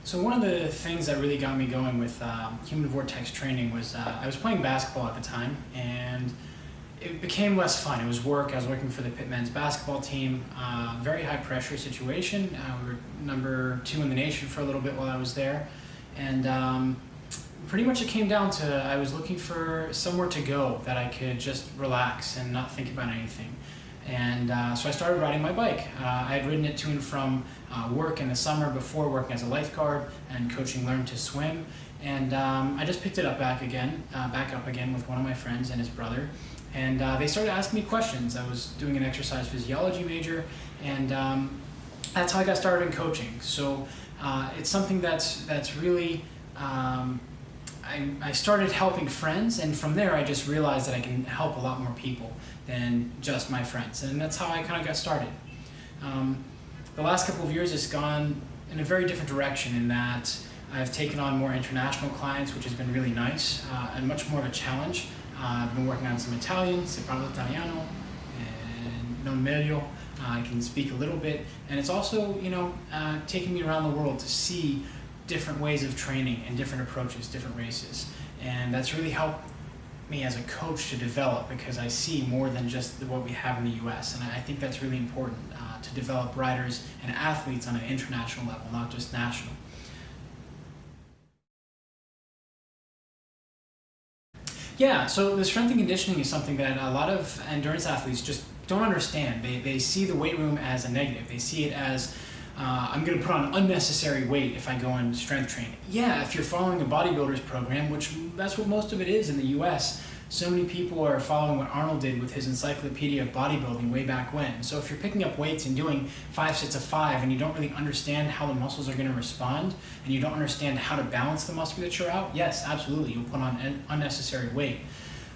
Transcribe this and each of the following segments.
So one of the things that really got me going with human vortex training was I was playing basketball at the time, and it became less fun. It was work. I was working for the Pitt men's basketball team. Very high pressure situation. We were number 2 in the nation for a little bit while I was there, and pretty much it came down to I was looking for somewhere to go that I could just relax and not think about anything. And so I started riding my bike. I had ridden it to and from work in the summer before working as a lifeguard and coaching Learn to Swim. And I just picked it up back up again with one of my friends and his brother. And they started asking me questions. I was doing an exercise physiology major, and that's how I got started in coaching. So it's something that's really, I started helping friends, and from there I just realized that I can help a lot more people than just my friends, and that's how I kind of got started. The last couple of years has gone in a very different direction in that I've taken on more international clients, which has been really nice and much more of a challenge. I've been working on some Italian, se parlo italiano, and non meglio. I can speak a little bit, and it's also, taking me around the world to see different ways of training and different approaches, different races, and that's really helped me as a coach to develop, because I see more than just what we have in the US, and I think that's really important to develop riders and athletes on an international level, not just national. Yeah, so the strength and conditioning is something that a lot of endurance athletes just don't understand. They see the weight room as a negative. They see it as I'm going to put on unnecessary weight if I go on strength training. Yeah, if you're following a bodybuilder's program, which that's what most of it is in the US. So many people are following what Arnold did with his encyclopedia of bodybuilding way back when. So if you're picking up weights and doing 5 sets of 5 and you don't really understand how the muscles are going to respond, and you don't understand how to balance the musculature out, yes, absolutely, you'll put on unnecessary weight.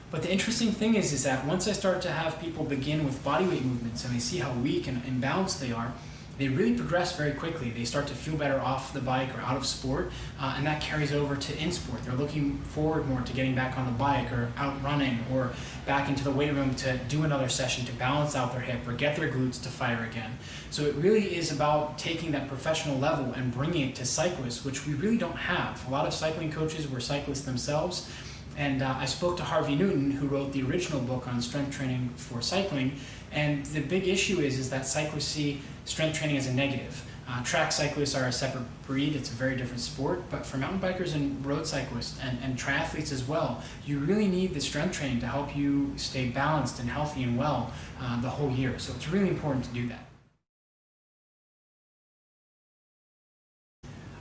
But the interesting thing is that once I start to have people begin with bodyweight movements and they see how weak and imbalanced they are, they really progress very quickly. They start to feel better off the bike or out of sport, and that carries over to in sport. They're looking forward more to getting back on the bike or out running or back into the weight room to do another session to balance out their hip or get their glutes to fire again. So it really is about taking that professional level and bringing it to cyclists, which we really don't have. A lot of cycling coaches were cyclists themselves. And I spoke to Harvey Newton, who wrote the original book on strength training for cycling, and the big issue is that cyclists see strength training as a negative. Track cyclists are a separate breed, it's a very different sport, but for mountain bikers and road cyclists and triathletes as well, you really need the strength training to help you stay balanced and healthy and well the whole year. So it's really important to do that.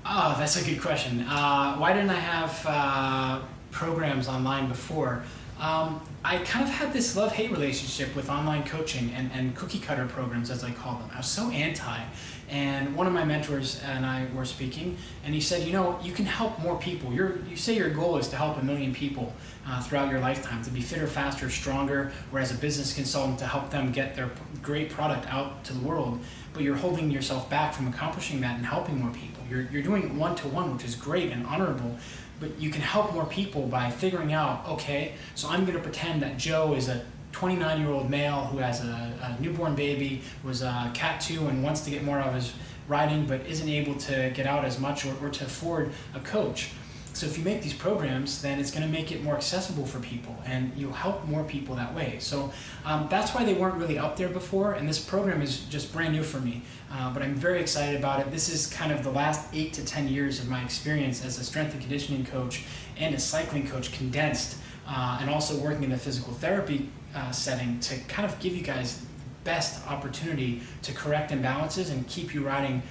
Oh, that's a good question. Why didn't I have programs online before? I kind of had this love-hate relationship with online coaching and cookie cutter programs, as I call them. I was so anti, and one of my mentors and I were speaking, and he said, you can help more people. You say your goal is to help 1 million people throughout your lifetime, to be fitter, faster, stronger, or as a business consultant to help them get their great product out to the world, but you're holding yourself back from accomplishing that and helping more people. You're doing one-to-one, which is great and honorable, but you can help more people by figuring out, okay, so I'm going to pretend that Joe is a 29-year-old male who has a newborn baby, was a Cat 2 and wants to get more out of his riding but isn't able to get out as much or to afford a coach. So if you make these programs, then it's going to make it more accessible for people, and you'll help more people that way. So that's why they weren't really up there before, and this program is just brand new for me, but I'm very excited about it. This is kind of the last 8 to 10 years of my experience as a strength and conditioning coach and a cycling coach condensed, and also working in the physical therapy setting to kind of give you guys best opportunity to correct imbalances and keep you riding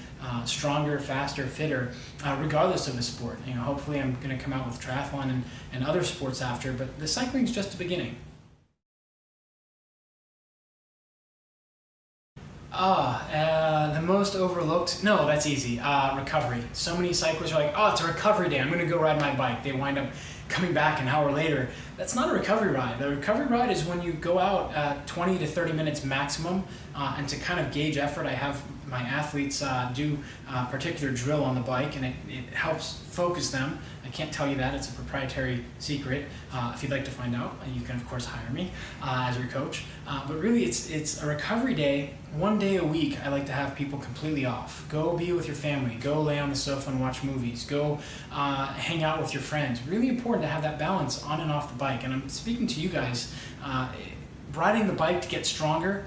stronger, faster, fitter, regardless of the sport. Hopefully I'm going to come out with triathlon and other sports after, but the cycling is just the beginning. The most overlooked? No, that's easy. Recovery. So many cyclists are like, oh, it's a recovery day, I'm going to go ride my bike. They wind up coming back an hour later. That's not a recovery ride. The recovery ride is when you go out 20 to 30 minutes maximum, and to kind of gauge effort, I have my athletes do a particular drill on the bike, and it helps focus them. I can't tell you that, it's a proprietary secret. If you'd like to find out, you can of course hire me as your coach. But really it's a recovery day. One day a week I like to have people completely off. Go be with your family, go lay on the sofa and watch movies, go hang out with your friends. Really important to have that balance on and off the bike. And I'm speaking to you guys, riding the bike to get stronger.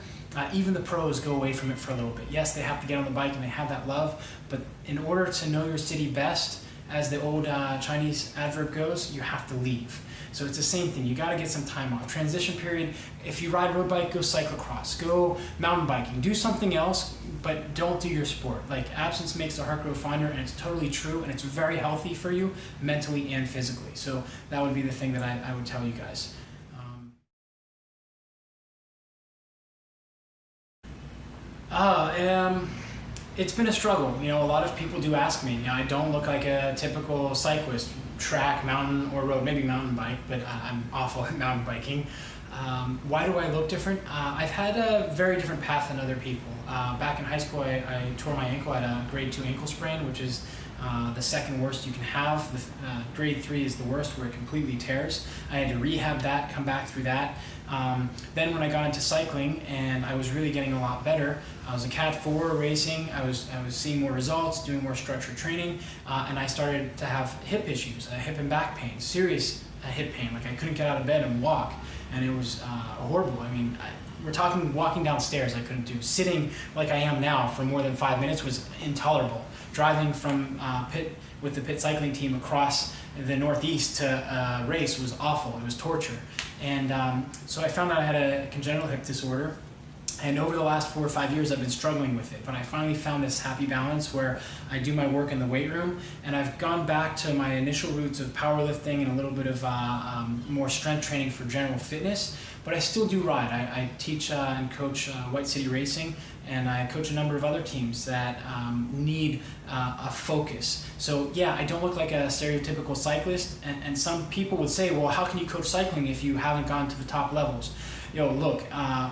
Even the pros go away from it for a little bit. Yes, they have to get on the bike and they have that love, but in order to know your city best, as the old Chinese adverb goes, you have to leave. So it's the same thing. You got to get some time off. Transition period. If you ride road bike, go cyclocross, go mountain biking, do something else, but don't do your sport. Like, absence makes the heart grow fonder, and it's totally true, and it's very healthy for you mentally and physically. So that would be the thing that I would tell you guys. It's been a struggle. You know, a lot of people do ask me. You know, I don't look like a typical cyclist, track, mountain, or road. Maybe mountain bike, but I'm awful at mountain biking. Why do I look different? I've had a very different path than other people. Back in high school, I tore my ankle. I had a grade 2 ankle sprain, which is the second worst you can have. Grade 3 is the worst, where it completely tears. I had to rehab that, come back through that. Then when I got into cycling and I was really getting a lot better, I was a Cat 4 racing, I was seeing more results, doing more structured training, and I started to have hip issues, hip and back pain, serious hip pain. Like, I couldn't get out of bed and walk, and it was horrible. I mean, we're talking walking downstairs I couldn't do. Sitting like I am now for more than 5 minutes was intolerable. Driving from with the pit cycling team across the Northeast to race was awful. It was torture. And so I found out I had a congenital hip disorder. And over the last 4 or 5 years, I've been struggling with it. But I finally found this happy balance where I do my work in the weight room, and I've gone back to my initial roots of powerlifting and a little bit of more strength training for general fitness. But I still do ride. I teach and coach White City Racing, and I coach a number of other teams that need a focus. So yeah, I don't look like a stereotypical cyclist, and some people would say, well, how can you coach cycling if you haven't gone to the top levels? Yo, look,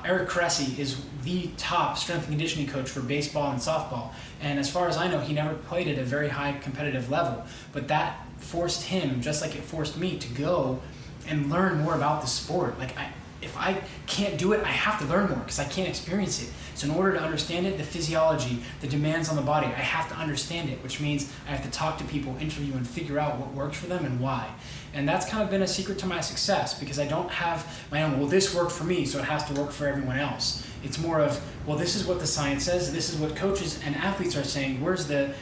Eric Cressy is the top strength and conditioning coach for baseball and softball. And as far as I know, he never played at a very high competitive level. But that forced him, just like it forced me, to go and learn more about the sport. Like, if I can't do it, I have to learn more because I can't experience it. So in order to understand it, the physiology, the demands on the body, I have to understand it, which means I have to talk to people, interview, and figure out what works for them and why. And that's kind of been a secret to my success, because I don't have my own, well, this worked for me, so it has to work for everyone else. It's more of, well, this is what the science says, this is what coaches and athletes are saying, where's the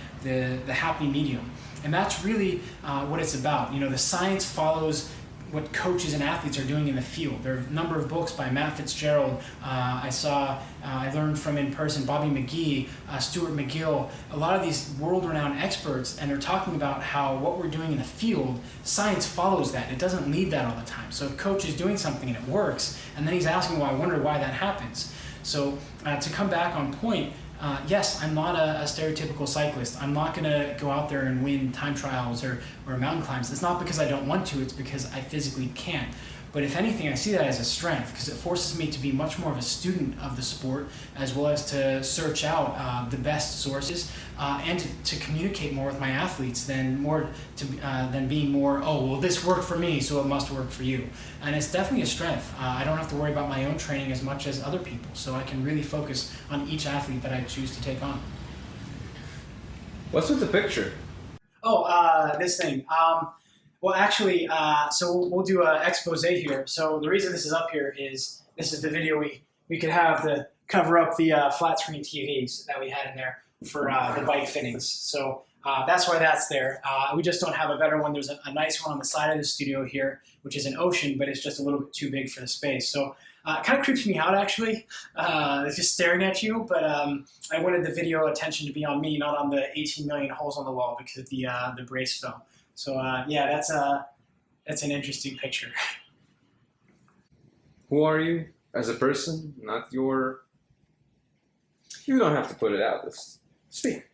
happy medium? And that's really what it's about. You know, the science follows what coaches and athletes are doing in the field. There are a number of books by Matt Fitzgerald. I learned from in person Bobby McGee, Stuart McGill, a lot of these world-renowned experts, and they're talking about how what we're doing in the field, science follows that. It doesn't lead that all the time. So a coach is doing something and it works, and then he's asking, well, I wonder why that happens. So to come back on point, yes, I'm not a stereotypical cyclist. I'm not going to go out there and win time trials or mountain climbs. It's not because I don't want to, it's because I physically can't. But if anything, I see that as a strength, because it forces me to be much more of a student of the sport, as well as to search out the best sources and to communicate more with my athletes than being more, oh, well, this worked for me, so it must work for you. And it's definitely a strength. I don't have to worry about my own training as much as other people, so I can really focus on each athlete that I choose to take on. What's with the picture? Oh, this thing. Well, actually, so we'll do an expose here. So the reason this is up here is this is the video we could have to cover up the flat screen TVs that we had in there for the bike fittings. So that's why that's there. We just don't have a better one. There's a nice one on the side of the studio here, which is an Ocean, but it's just a little bit too big for the space. So it kind of creeps me out, actually. It's just staring at you, but I wanted the video attention to be on me, not on the 18 million holes on the wall because the brace fell. So yeah, that's an interesting picture. Who are you as a person? Not your... You don't have to put it out. Let's speak.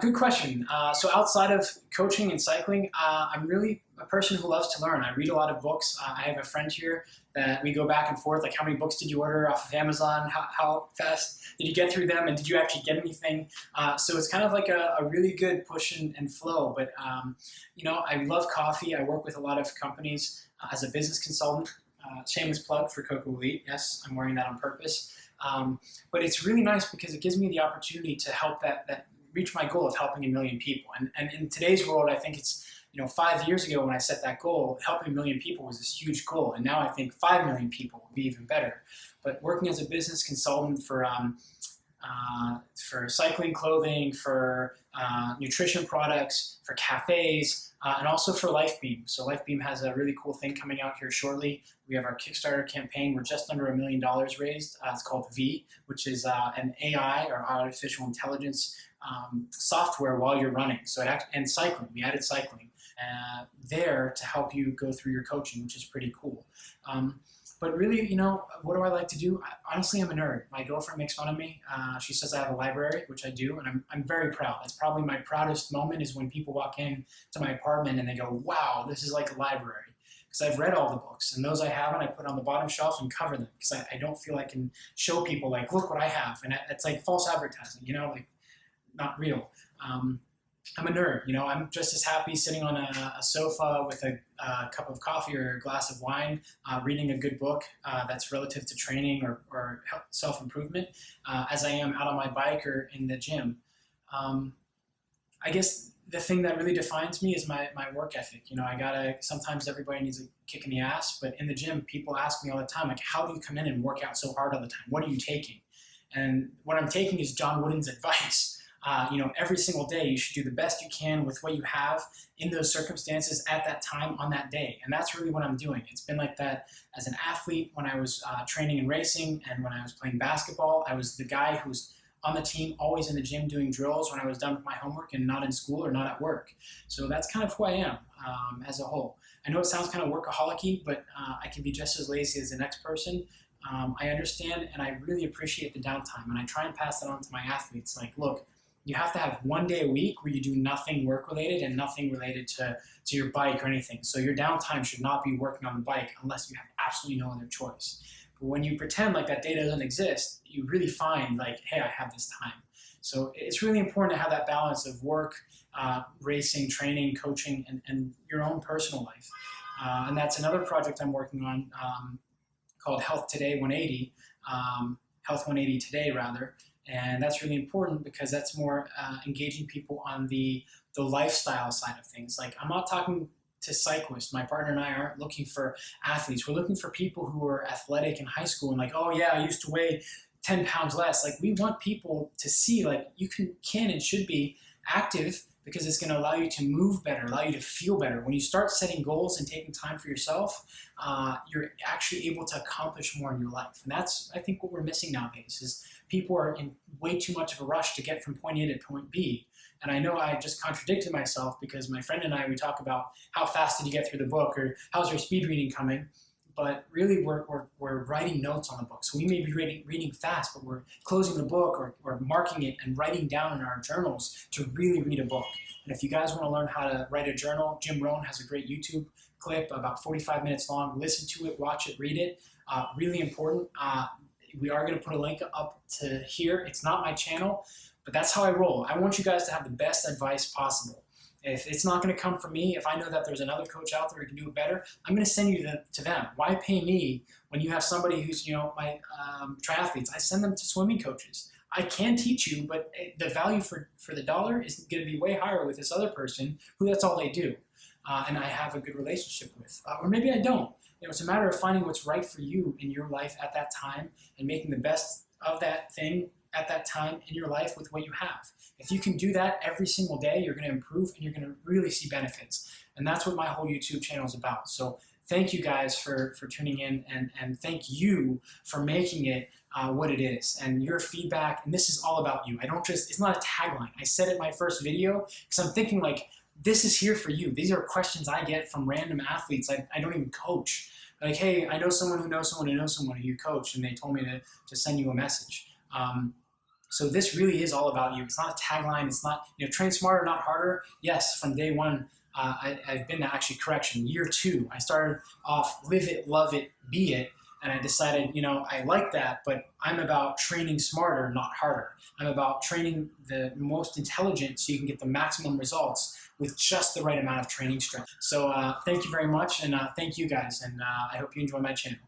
Good question. So outside of coaching and cycling, I'm really a person who loves to learn. I read a lot of books. I have a friend here that we go back and forth, like how many books did you order off of Amazon? How fast did you get through them? And did you actually get anything? So it's kind of like a really good push and flow. But, I love coffee. I work with a lot of companies as a business consultant. Shameless plug for Coco Elite. Yes, I'm wearing that on purpose. But it's really nice because it gives me the opportunity to help that reach my goal of helping 1 million people. And in today's world, I think it's, 5 years ago when I set that goal, helping 1 million people was this huge goal. And now I think 5 million people would be even better. But working as a business consultant for cycling clothing, for nutrition products, for cafes, and also for LifeBeam. So LifeBeam has a really cool thing coming out here shortly. We have our Kickstarter campaign. We're just under $1 million raised. It's called V, which is an AI or artificial intelligence software while you're running. And cycling. We added cycling there to help you go through your coaching, which is pretty cool. But really, what do I like to do? Honestly, I'm a nerd. My girlfriend makes fun of me. She says I have a library, which I do, and I'm very proud. That's probably my proudest moment is when people walk in to my apartment and they go, wow, this is like a library. Because I've read all the books, and those I haven't, I put on the bottom shelf and cover them, because I don't feel I can show people, like, look what I have. And it's like false advertising, like not real. I'm a nerd, I'm just as happy sitting on a sofa with a cup of coffee or a glass of wine, reading a good book that's relative to training or self-improvement as I am out on my bike or in the gym. I guess the thing that really defines me is my work ethic. Sometimes everybody needs a kick in the ass, but in the gym, people ask me all the time, like, how do you come in and work out so hard all the time? What are you taking? And what I'm taking is John Wooden's advice. Every single day you should do the best you can with what you have in those circumstances at that time on that day. And that's really what I'm doing. It's been like that as an athlete when I was training and racing, and when I was playing basketball. I was the guy who was on the team, always in the gym doing drills when I was done with my homework and not in school or not at work. So that's kind of who I am as a whole. I know it sounds kind of workaholic-y, but I can be just as lazy as the next person. I understand, and I really appreciate the downtime, and I try and pass that on to my athletes. Like, look, you have to have 1 day a week where you do nothing work-related and nothing related to your bike or anything. So your downtime should not be working on the bike unless you have absolutely no other choice. But when you pretend like that day doesn't exist, you really find, like, hey, I have this time. So it's really important to have that balance of work, racing, training, coaching, and your own personal life. And that's another project I'm working on called Health Today 180, Health 180 Today, rather. And that's really important because that's more engaging people on the lifestyle side of things. Like, I'm not talking to cyclists. My partner and I aren't looking for athletes. We're looking for people who are athletic in high school and like, oh yeah, I used to weigh 10 pounds less. Like, we want people to see, like, you can and should be active, because it's going to allow you to move better, allow you to feel better. When you start setting goals and taking time for yourself, you're actually able to accomplish more in your life. And that's, I think, what we're missing nowadays is people are in way too much of a rush to get from point A to point B. And I know I just contradicted myself, because my friend and I, we talk about how fast did you get through the book, or how's your speed reading coming? But really, we're writing notes on the book. So we may be reading fast, but we're closing the book or marking it and writing down in our journals to really read a book. And if you guys want to learn how to write a journal, Jim Rohn has a great YouTube clip, about 45 minutes long. Listen to it, watch it, read it. Really important. We are going to put a link up to here. It's not my channel, but that's how I roll. I want you guys to have the best advice possible. If it's not going to come from me, if I know that there's another coach out there who can do it better, I'm going to send you to them. Why pay me when you have somebody who's, my triathletes? I send them to swimming coaches. I can teach you, but the value for the dollar is going to be way higher with this other person who that's all they do. And I have a good relationship with. Or maybe I don't. It's a matter of finding what's right for you in your life at that time and making the best of that thing at that time in your life with what you have. If you can do that every single day, you're going to improve and you're going to really see benefits. And that's what my whole YouTube channel is about. So thank you guys for tuning in, and thank you for making it what it is, and your feedback. And this is all about you. It's not a tagline. I said it in my first video because I'm thinking, like, this is here for you. These are questions I get from random athletes I don't even coach. Like, hey, I know someone who knows someone who knows someone who you coach, and they told me to send you a message. So this really is all about you. It's not a tagline. It's not, train smarter, not harder. Yes, from day one, I've been to actually correction. Year 2, I started off live it, love it, be it. And I decided, I like that, but I'm about training smarter, not harder. I'm about training the most intelligent so you can get the maximum results with just the right amount of training strength. So thank you very much, and thank you guys, and I hope you enjoy my channel.